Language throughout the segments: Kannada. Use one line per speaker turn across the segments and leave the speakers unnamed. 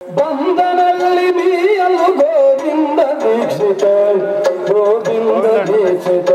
ಬಂಧನಲ್ಲಿ ಬೀಯಲು ಗೋವಿಂದ ದೀಕ್ಷಿತ ಗೋವಿಂದ ದೀಕ್ಷಿತ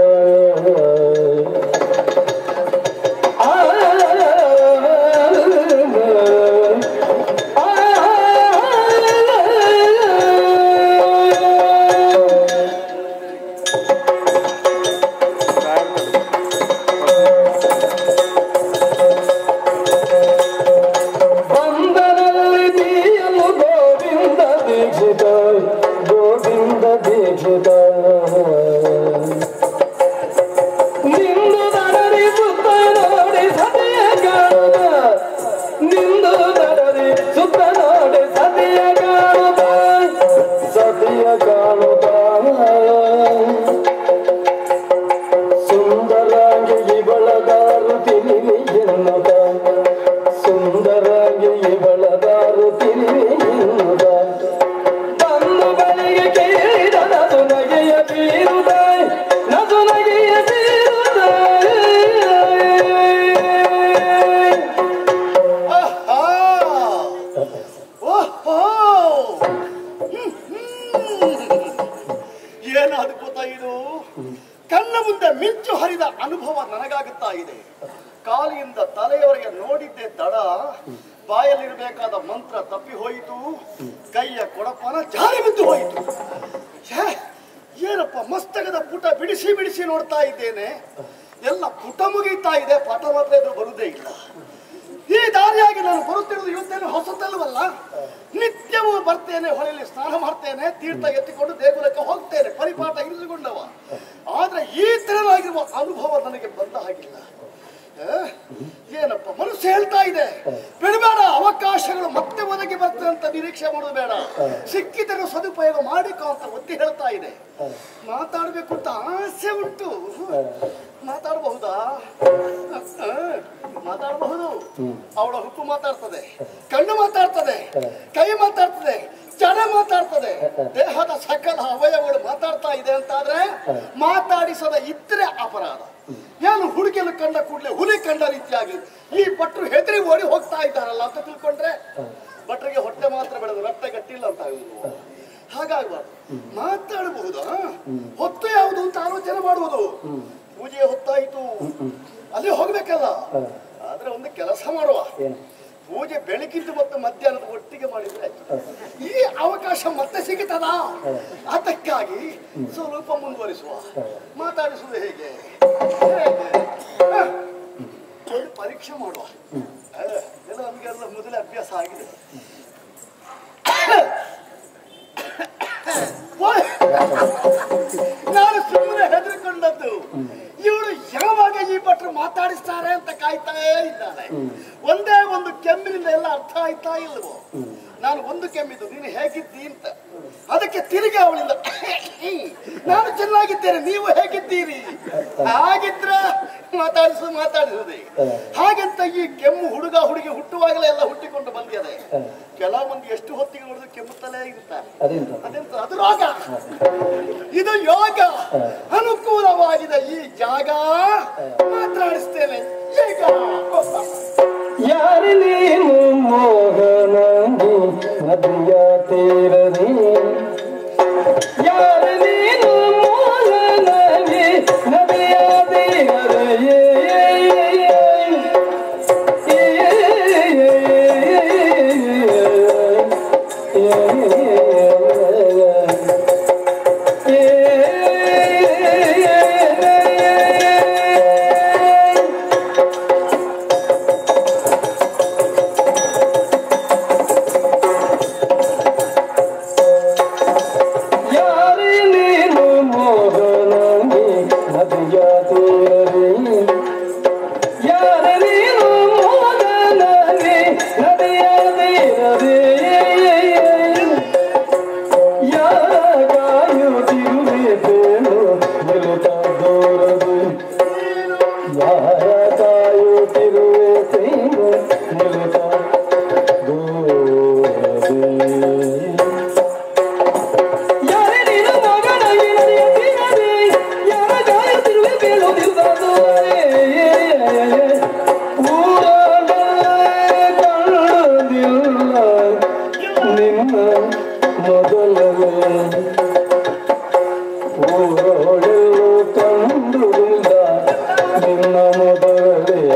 ಮುದಲೇ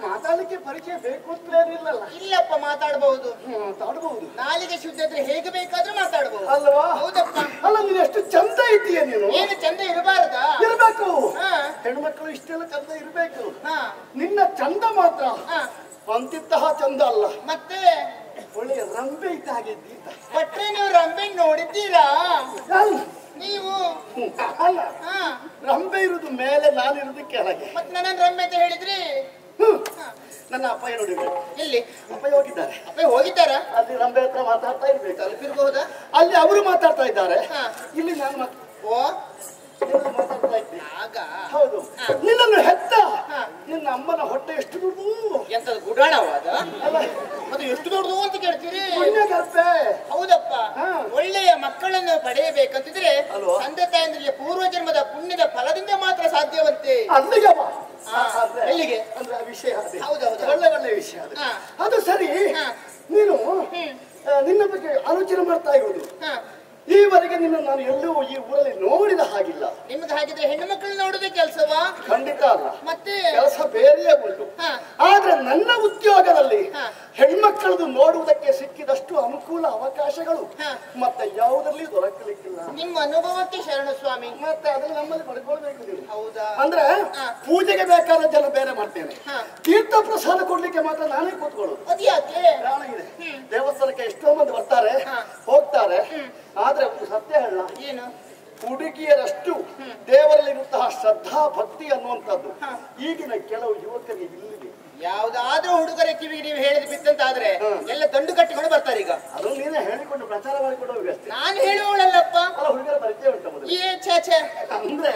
ಮಾತಾಡ್ಲಿಕ್ಕೆ ಪರಿಚಯ ಬೇಕು ಅಂತೇನಿಲ್ಲ. ಇಲ್ಲಪ್ಪ, ಮಾತಾಡಬಹುದು. ನಾಲಿಗೆ ಶುದ್ಧ ಇದ್ರೆ ಹೇಗೆ ಬೇಕಾದ್ರೂ ಮಾತಾಡಬಹುದು ಅಲ್ವಾ? ಹೌದಪ್ಪ. ಅಲ್ಲ, ನೀನು ಎಷ್ಟು ಚಂದ ಇದ್ದೀಯ. ನೀನು ಏನು ಚಂದ ಇರಬಾರದಾ? ಇರಬೇಕು. ಹೆಣ್ಮಕ್ಳು ಇಷ್ಟೆಲ್ಲ ಚಂದ ಇರಬೇಕು. ನಿನ್ನ ಚಂದ ಮಾತ್ರ ಅಂತಿದ್ತಹ ಚಂದ ಅಲ್ಲ. ಮತ್ತೆ ಒಳ್ಳೆಯ ರಂಬೆ ಇದ್ದಾಗಿದ್ದಿ. ಬಟ್ರೆ ನೀವು ರಂಬೆ ನೋಡಿದ್ದೀರಾ? ನೀವು ಅಲ್ಲ, ರಂಬೆ ಇರುದು ಮೇಲೆ, ನಾನಿರುದು ಕೆಳಗೆ. ಮತ್ತೆ ನನ್ನ ರಂಬೆ ಅಂತ ಹೇಳಿದ್ರಿ. ನನ್ನ ಅಪ್ಪಯ್ಯ ನೋಡಿರ್ಬೇಕು. ಎಲ್ಲಿ ಅಪ್ಪಯ್ಯ ಹೋಗಿದ್ದಾರೆ? ಅಪ್ಪಯ್ಯ ಹೋಗಿದ್ದಾರ? ಅಲ್ಲಿ ರಂಬೆ ಹತ್ರ ಮಾತಾಡ್ತಾ ಇರ್ಬೇಕು. ತಲುಪಿರ್ಬಹುದಾ? ಅಲ್ಲಿ ಅವರು ಮಾತಾಡ್ತಾ ಇದ್ದಾರೆ, ಇಲ್ಲಿ ನಾನು ಮಾತಾಡ್ತಾ ಇದ್ದೆ. ಆಗ ಹೌದು, ನಿನ್ನನ್ನು ಹೆತ್ತ ನಿನ್ನ ಅಮ್ಮನ ಹೊಟ್ಟೆ ಎಷ್ಟು ದೊಡ್ಡದು? ಎಂತದ್ದು ಗುಡಾಣವಾದ? ಅದು ಎಷ್ಟು ದೊಡ್ಡದು ಅಂತ ಕೇಳ್ತೀರಿ? ಹೌದಪ್ಪ. ಒಳ್ಳೆಯ ಮಕ್ಕಳನ್ನು ಪಡೆಯಬೇಕಂತಿದ್ರೆ ತಂದೆ ತಾಯಂದ್ರಿಗೆ ಪೂರ್ವ ಜನ್ಮದ ಪುಣ್ಯದ ಫಲದಿಂದ ಮಾತ್ರ ಸಾಧ್ಯವಂತೆ. ಅಲ್ಲಿಗೆ ಎಲ್ಲಿಗೆ ಅಂದ್ರೆ ವಿಷಯ. ಹೌದೌದು, ಒಳ್ಳೆ ಒಳ್ಳೆ ವಿಷಯ ಅದು. ಸರಿ, ನೀನು ನಿನ್ನ ಬಗ್ಗೆ ಆಲೋಚನೆ ಮಾಡ್ತಾ ಇರುವುದು. ಈವರೆಗೆ ನಿನ್ನ ನಾನು ಎಲ್ಲೂ ಈ ಊರಲ್ಲಿ ನೋಡಿದ ಹಾಗಿಲ್ಲ. ನಿಮ್ದು ಹಾಗಿದ್ರೆ ಹೆಣ್ಣು ಮಕ್ಕಳು ನೋಡುದೇ ಕೆಲಸವಾ? ಖಂಡಿತ ಅಲ್ಲ, ಮತ್ತೆ ಕೆಲಸ ಬೇರೆಯೇ ಉಂಟು. ಆದ್ರೆ ನನ್ನ ಉದ್ಯೋಗದಲ್ಲಿ ಹೆಣ್ಮಕ್ಕಳದು ನೋಡುವುದಕ್ಕೆ ಸಿಕ್ಕಿದಷ್ಟು ಅನುಕೂಲ ಅವಕಾಶಗಳು ಮತ್ತೆ ಯಾವುದರಲ್ಲಿ ದೊರಕಲಿಕ್ಕಿಲ್ಲ. ನಿಮ್ಮ ಅನುಭವಕ್ಕೆ ಶರಣ ಸ್ವಾಮಿ. ಮತ್ತೆ ಅದನ್ನು ನಮ್ಮಲ್ಲಿ ಪಡ್ಕೊಳ್ಬೇಕು. ಹೌದಾ? ಅಂದ್ರೆ ಪೂಜೆಗೆ ಬೇಕಾದ ಜನ ಬೇರೆ ಮಾಡ್ತೇನೆ, ತೀರ್ಥ ಪ್ರಸಾದ ಕೊಡ್ಲಿಕ್ಕೆ ಮಾತ್ರ ನಾನೇ ಕೂತ್ಕೊಳ್ಳೋದು. ಅದ್ಯಾಕೆ? ಕಾರಣ ಇದೆ. ದೇವಸ್ಥಾನಕ್ಕೆ ಎಷ್ಟೋ ಮಂದಿ ಬರ್ತಾರೆ, ಹೋಗ್ತಾರೆ. ಆದ್ರೆ ಒಂದು ಸತ್ಯ ಹೇಳ, ಏನು? ಹುಡುಗಿಯರಷ್ಟು ದೇವರಲ್ಲಿರುವಂತಹ ಶ್ರದ್ಧಾ ಭಕ್ತಿ ಅನ್ನುವಂಥದ್ದು ಈಗಿನ ಕೆಲವು ಯುವಕರಿಗೆ ಇಲ್ಲಿದೆ. ಯಾವ್ದಾದ್ರೂ ಹುಡುಗರ ಕಿವಿಗೆ ನೀವು ಹೇಳಿದ್ ಬಿತ್ತಂತಾದ್ರೆ ಎಲ್ಲ ದಂಡು ಕಟ್ಟಿಕೊಂಡು ಬರ್ತಾರೆ. ಈಗ ಅದು ನೀನೇ ಹೇಳಿಕೊಂಡು ಪ್ರಚಾರ ಮಾಡಿಕೊಂಡು ಹೋಗಿ. ನಾನು ಹೇಳುವಳಲ್ಲಪ್ಪ. ಹುಡುಗರ ಪರಿಚಯ ಉಂಟು ಅಂದ್ರೆ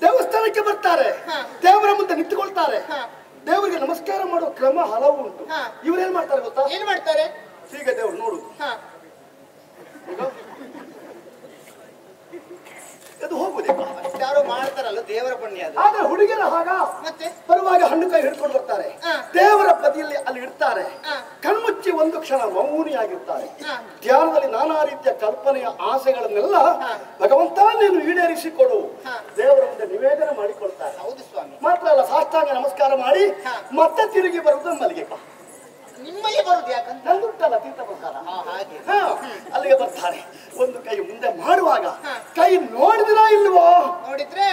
ದೇವಸ್ಥಾನಕ್ಕೆ ಬರ್ತಾರೆ, ದೇವರ ಮುಂದೆ ನಿಂತುಕೊಳ್ತಾರೆ, ದೇವರಿಗೆ ನಮಸ್ಕಾರ ಮಾಡೋ ಕ್ರಮ ಹಲವು ಉಂಟು. ಇವ್ರೇನ್ ಮಾಡ್ತಾರೆ ಗೊತ್ತಾ? ಏನ್ ಮಾಡ್ತಾರೆ? ಹೀಗೆ ದೇವ್ರು ನೋಡು, ಅದು ಹೋಗುದೇ. ಯಾರೋ ಮಾಡ್ತಾರಲ್ಲ, ದೇವರ ಪುಣ್ಯ. ಆದ್ರೆ ಹುಡುಗಿಯರ ಹಾಗ ಮತ್ತೆ ಬರುವಾಗ ಹಣ್ಣು ಕೈ ಹಿಡ್ಕೊಂಡು ಬರ್ತಾರೆ, ದೇವರ ಬದಿಯಲ್ಲಿ ಅಲ್ಲಿ ಇಡ್ತಾರೆ, ಕಣ್ಮುಚ್ಚಿ ಒಂದು ಕ್ಷಣ ಮೌನಿಯಾಗಿರ್ತಾರೆ. ಧ್ಯಾನದಲ್ಲಿ ನಾನಾ ರೀತಿಯ ಕಲ್ಪನೆಯ ಆಸೆಗಳನ್ನೆಲ್ಲ ಭಗವಂತ ನೀನು ಈಡೇರಿಸಿಕೊಡು ದೇವರ ಮುಂದೆ ನಿವೇದನೆ ಮಾಡಿಕೊಳ್ತಾರೆ. ಹೌದು ಸ್ವಾಮಿ. ಮಾತ್ರ ಅಲ್ಲ, ಸಾಷ್ಟಾಂಗ ನಮಸ್ಕಾರ ಮಾಡಿ ಮತ್ತೆ ತಿರುಗಿ ಬರುವುದು ಮಲ್ಲಿಗೆ. ನಿಮ್ಮಲ್ಲಿ ಬರುದು ಯಾಕಂತ ನಂದುಂಟಲ್ಲ ತೀರ್ಥ ಪ್ರಸಾದ. ಹಾಗೆ ಅಲ್ಲಿಗೆ ಬರ್ತಾರೆ. ಒಂದು ಕೈ ಮುಂದೆ ಮಾಡುವಾಗ ಕೈ ನೋಡಿದ್ರಾ ಇಲ್ವೋ? ನೋಡಿದ್ರೆ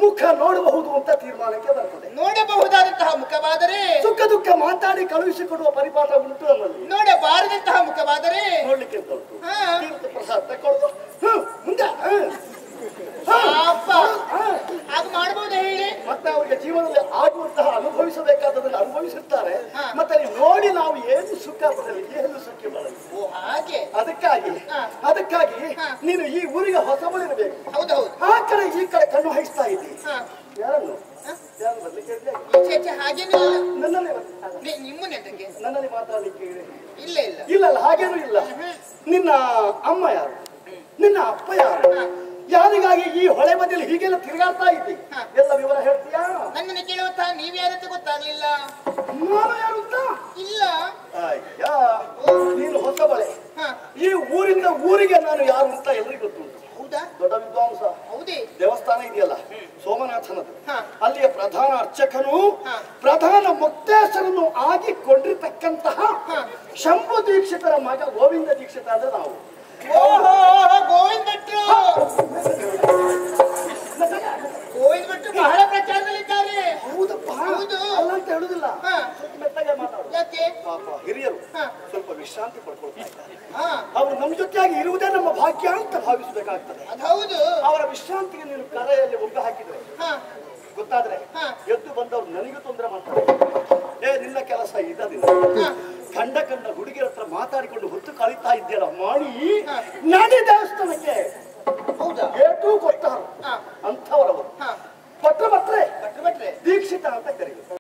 ಮುಖ ನೋಡಬಹುದು ಅಂತ ತೀರ್ಮಾನಕ್ಕೆ ಬರ್ತದೆ. ನೋಡಬಹುದಾದಂತಹ ಮುಖವಾದರೆ ಸುಖ ದುಃಖ ಮಾತಾಡಿ ಕಳುಹಿಸಿಕೊಡುವ ಪರಿಪಾಠ ಉಂಟು ನಮ್ಮಲ್ಲಿ. ನೋಡಬಾರದಂತಹ ಮುಖವಾದರೆ ನೋಡ್ಲಿಕ್ಕೆ ಉಂಟು. ತೀರ್ಥ ಪ್ರಸಾದ ತಕೊಳ್ಳೋದು ಮುಂದೆ ಹಾಗೆ ಮಾಡಬಹುದೇ ಹೇಳಿ? ಮತ್ತೆ ಅವರಿಗೆ ಜೀವನದಲ್ಲಿ ಆಗುವಂತಹ ಅನುಭವಿಸಬೇಕಾದದನ್ನು ಅನುಭವಿಸುತ್ತಾರೆ. ಮತ್ತೆ ನೋಡಿ ನಾವು ಏನು ಸುಖ ಬರಲಿ, ಏನು ಸುಖ ಬರಲಿ. ಹಾಗೆ ಅದಕ್ಕಾಗಿ ನೀನು ಈ ಊರಿಗೆ ಹೊಸಬಳಿರಬೇಕು. ಹೌದೌದು. ಆ ಕಡೆ ಈ ಕಡೆ ಕಣ್ಣು ಹಾಯಿಸ್ತಾ ಇದ್ದಿ. ಯಾರನ್ನು ಯಾರು ಬರ್ಲಿಕ್ಕೆ? ಹಾಗೇನಿಲ್ಲ, ನನ್ನಲ್ಲಿ ಮಾತಾಡ್ಲಿಕ್ಕೆ ಇಲ್ಲ ಇಲ್ಲ ಇಲ್ಲ, ಹಾಗೇನು ಇಲ್ಲ. ನಿನ್ನ ಅಮ್ಮ ಯಾರು? ನಿನ್ನ ಅಪ್ಪ ಯಾರು? ಯಾರಿಗಾಗಿ ಈ ಹೊಳೆ ಬದಿಯಲ್ಲಿ ಹೀಗೆಲ್ಲ ತಿರುಗಾಡ್ತಾ ಇದ್ದಿ? ಎಲ್ಲ ವಿವರ ಹೇಳ್ತೀಯಾ? ನನ್ನನ್ನು ಕೇಳುವಂತ ನೀವ್ಯಾರಂತ ಗೊತ್ತಾಗ್ಲಿಲ್ಲ. ನಾನು ಯಾರು ಅಂತ? ಇಲ್ಲ. ಅಯ್ಯ, ನೀನು ಹೊಸಬಳೆ. ಈ ಊರಿಂದ ಊರಿಗೆ ನಾನು ಯಾರು ಅಂತ ಎಲ್ಲರಿಗೂ ಗೊತ್ತುಂಟು. ಹೌದಾ? ದೊಡ್ಡ ವಿದ್ವಾಂಸ. ಹೌದೇ? ದೇವಸ್ಥಾನ ಇದೆಯಲ್ಲ ಸೋಮನಾಥನದು, ಅಲ್ಲಿಯ ಪ್ರಧಾನ ಅರ್ಚಕನು, ಪ್ರಧಾನ ಮುಕ್ತೇಶ್ವರನು ಆಗಿಕೊಂಡಿರ್ತಕ್ಕಂತಹ ಶಂಭು ದೀಕ್ಷಿತರ ಮಗ ಗೋವಿಂದ ದೀಕ್ಷಿತ ಅಂದ್ರೆ ನಾವು. ಓಹೋ, ಜೊತೆಯಾಗಿ ಇರುವುದೇ ನಮ್ಮ ಭಾಗ್ಯ ಅಂತ ಭಾವಿಸಬೇಕಾಗ್ತದೆ. ಅದು ಹೌದು. ಅವರ ವಿಶ್ರಾಂತಿಗೆ ನೀನು ಕರೆಯಲ್ಲಿ ಒಗ್ಗ ಹಾಕಿದ್ರೆ ಗೊತ್ತಾದ್ರೆ ಎದ್ದು ಬಂದವರು ನನಗೂ ತೊಂದರೆ ಮಾಡ್ತಾರೆ. ನಿನ್ನ ಕೆಲಸ ಇದ್ದದಿಲ್ಲ. ಕಂಡ ಹುಡುಗಿಯರ ಹತ್ರ ಮಾತಾಡಿಕೊಂಡು ಹೊತ್ತು ಕಳೀತಾ ಇದ್ದೀರ ಮಾಡಿ ನಾಡಿ ದೇವಸ್ಥಾನಕ್ಕೆ ಏಟೂ ಕೊಟ್ಟರು ಅಂಥವರವರು ಭಟ್ರೆ ದೀಕ್ಷಿತ ಅಂತ ಕರೀತಾರೆ.